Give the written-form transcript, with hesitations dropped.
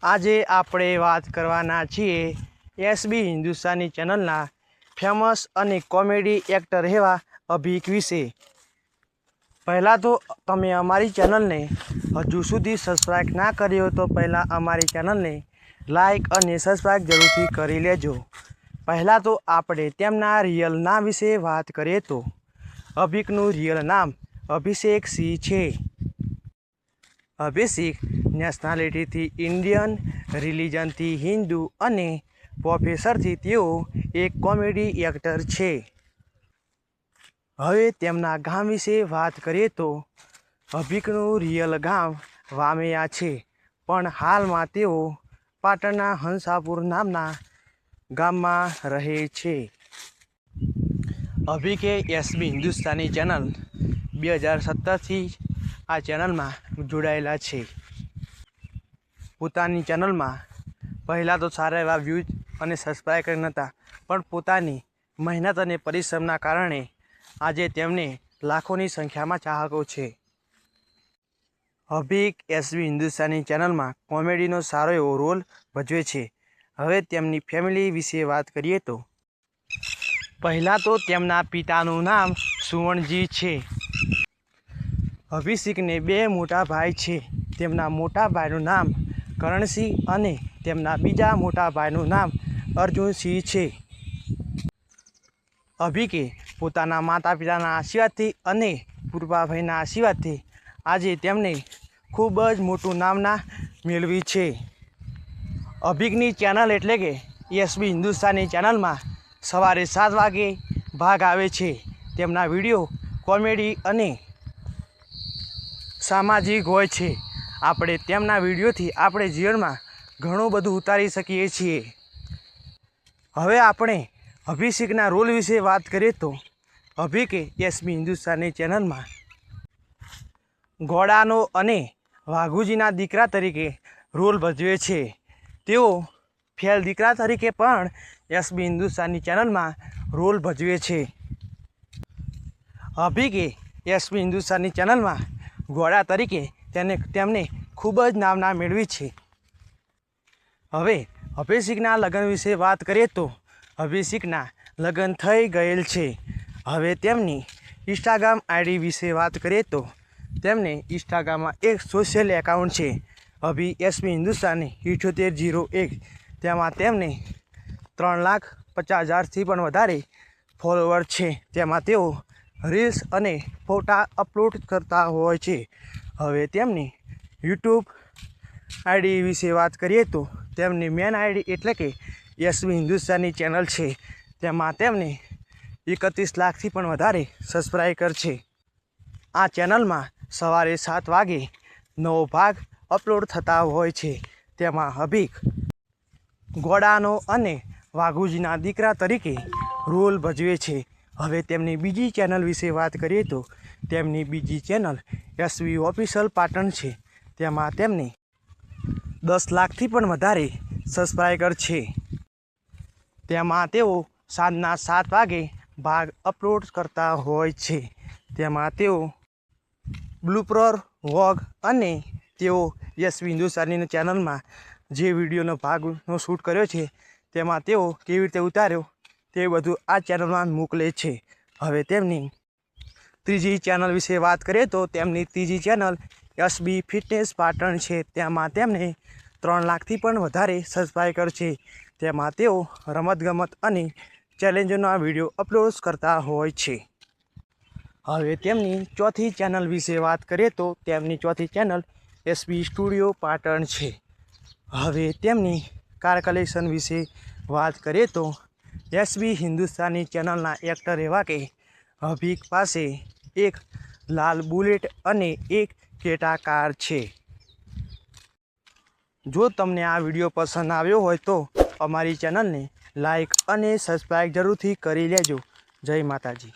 આજે આપણે વાત કરવાના છીએ એસબી હિન્દુસ્તાની ચેનલના ફેમસ અને કોમેડી એક્ટર એવા અભિક વિશે। પહેલાં તો તમે અમારી ચેનલને હજુ સુધી સબસ્ક્રાઈબ ના કરી હોય તો પહેલાં અમારી ચેનલને લાઈક અને સબસ્ક્રાઈબ જરૂરથી કરી લેજો। પહેલાં તો આપણે તેમના રિયલ નામ વિશે વાત કરીએ તો અભિકનું રિયલ નામ અભિષેક સિંહ છે। અભિષેક નેશનાલિટીથી ઇન્ડિયન, રિલિજનથી હિન્દુ અને પ્રોફેશનથી તેઓ એક કોમેડી એક્ટર છે। હવે તેમના ગામ વિશે વાત કરીએ તો અભિકનું રિયલ ગામ વામિયા છે, પણ હાલમાં તેઓ પાટણના હંસાપુર નામના ગામમાં રહે છે। અભિકે એસબી હિન્દુસ્તાની ચેનલ 2017થી આ ચેનલમાં જોડાયેલા છે। પોતાની ચેનલમાં પહેલાં તો સારા એવા વ્યૂઝ અને સબસ્ક્રાઈબર નહોતા, પણ પોતાની મહેનત અને પરિશ્રમના કારણે આજે તેમને લાખોની સંખ્યામાં ચાહકો છે। અભિક એસબી હિન્દુસ્તાની ચેનલમાં કોમેડીનો સારો એવો રોલ ભજવે છે। હવે તેમની ફેમિલી વિશે વાત કરીએ તો પહેલાં તો તેમના પિતાનું નામ સુવર્ણજી છે। અભિષેકને 2 મોટા ભાઈ છે। તેમના મોટા ભાઈનું નામ કરણસિંહ અને તેમના બીજા મોટા ભાઈનું નામ અર્જુનસિંહ છે। અભિકે પોતાના માતા પિતાના આશીર્વાદથી અને પૂર્વાભાઈના આશીર્વાદથી આજે તેમને ખૂબ જ મોટું નામના મેળવી છે। અભિકની ચેનલ એટલે કે એસબી હિન્દુસ્તાની ચેનલમાં સવારે 7 વાગે ભાગ આવે છે। તેમના વિડીયો કોમેડી અને સામાજિક હોય છે। આપણે તેમના વિડીયોથી આપણે જીવનમાં ઘણું બધું ઉતારી શકીએ છીએ। હવે આપણે અભિષેકના રોલ વિશે વાત કરીએ તો અભિકે એસબી હિન્દુસ્તાની ચેનલમાં ઘોડાનો અને વાઘુજીના દીકરા તરીકે રોલ ભજવે છે। તેઓ ફેલ દીકરા તરીકે પણ એસબી હિન્દુસ્તાની ચેનલમાં રોલ ભજવે છે। અભિકે એસબી હિન્દુસ્તાની ચેનલમાં ઘોડા તરીકે તેમને ખૂબ જ નામના મેળવી છે। હવે અભિષેકના લગ્ન વિશે વાત કરીએ તો અભિષેકના લગ્ન થઈ ગયેલ છે। હવે તેમની ઇન્સ્ટાગ્રામ આઈડી વિશે વાત કરીએ તો તેમને ઇન્સ્ટાગ્રામમાં એક સોશિયલ એકાઉન્ટ છે, અભી એસબી હિન્દુસ્તાની 7801। તેમાં તેમને 3,50,000થી પણ વધારે ફોલોવર છે। તેમાં તેઓ રીલ્સ અને ફોટા અપલોડ કરતા હોય છે। હવે તેમની યુટ્યુબ આઈડી વિશે વાત કરીએ તો તેમની મેન આઈડી એટલે કે એસબી હિન્દુસ્તાની ચેનલ છે। તેમાં તેમને 31 લાખથી પણ વધારે સબસ્ક્રાઈબર છે। આ ચેનલમાં સવારે 7 વાગે નવો ભાગ અપલોડ થતા હોય છે। તેમાં અભિક ઘોડાનો અને વાઘુજીના દીકરા તરીકે રોલ ભજવે છે। હવે તેમની બીજી ચેનલ વિશે વાત કરીએ તો તેમની બીજી ચેનલ એસવી ઓફિશિયલ પાટણ છે। તેમાં તેમને 10 લાખથી પણ વધારે સબસ્ક્રાઈબર છે। તેમાં તેઓ સાંજના 7 વાગે ભાગ અપલોડ કરતા હોય છે। તેમાં તેઓ બ્લુપર વ્લોગ અને તેઓ એસવી હિન્દુસ્તાની ચેનલમાં જે વિડીયોનો ભાગનો શૂટ કર્યો છે તેમાં તેઓ કેવી રીતે ઉતાર્યો તે બધું આ ચેનલમાં મોકલે છે। હવે તેમની ત્રીજી ચેનલ વિશે વાત કરીએ તો તેમની ત્રીજી ચેનલ એસબી ફિટનેસ પાટણ છે। તેમાં તેમને 3 લાખથી પણ વધારે સબસ્ક્રાઈબર છે। તેમાં તેઓ રમતગમત અને ચેલેન્જોના વિડીયો અપલોડ કરતા હોય છે। હવે તેમની ચોથી ચેનલ વિશે વાત કરીએ તો તેમની ચોથી ચેનલ એસબી સ્ટુડિયો પાટણ છે। હવે તેમની કાર કલેક્શન વિશે વાત કરીએ તો એસબી હિન્દુસ્તાની ચેનલના એક્ટર એવા કે અભિક પાસે એક લાલ બુલેટ અને એક ક્રેટા કાર છે। જો તમને આ વિડીયો પસંદ આવ્યો હોય તો અમારી ચેનલને લાઈક અને સબસ્ક્રાઈબ જરૂરથી કરી લેજો। જય માતાજી।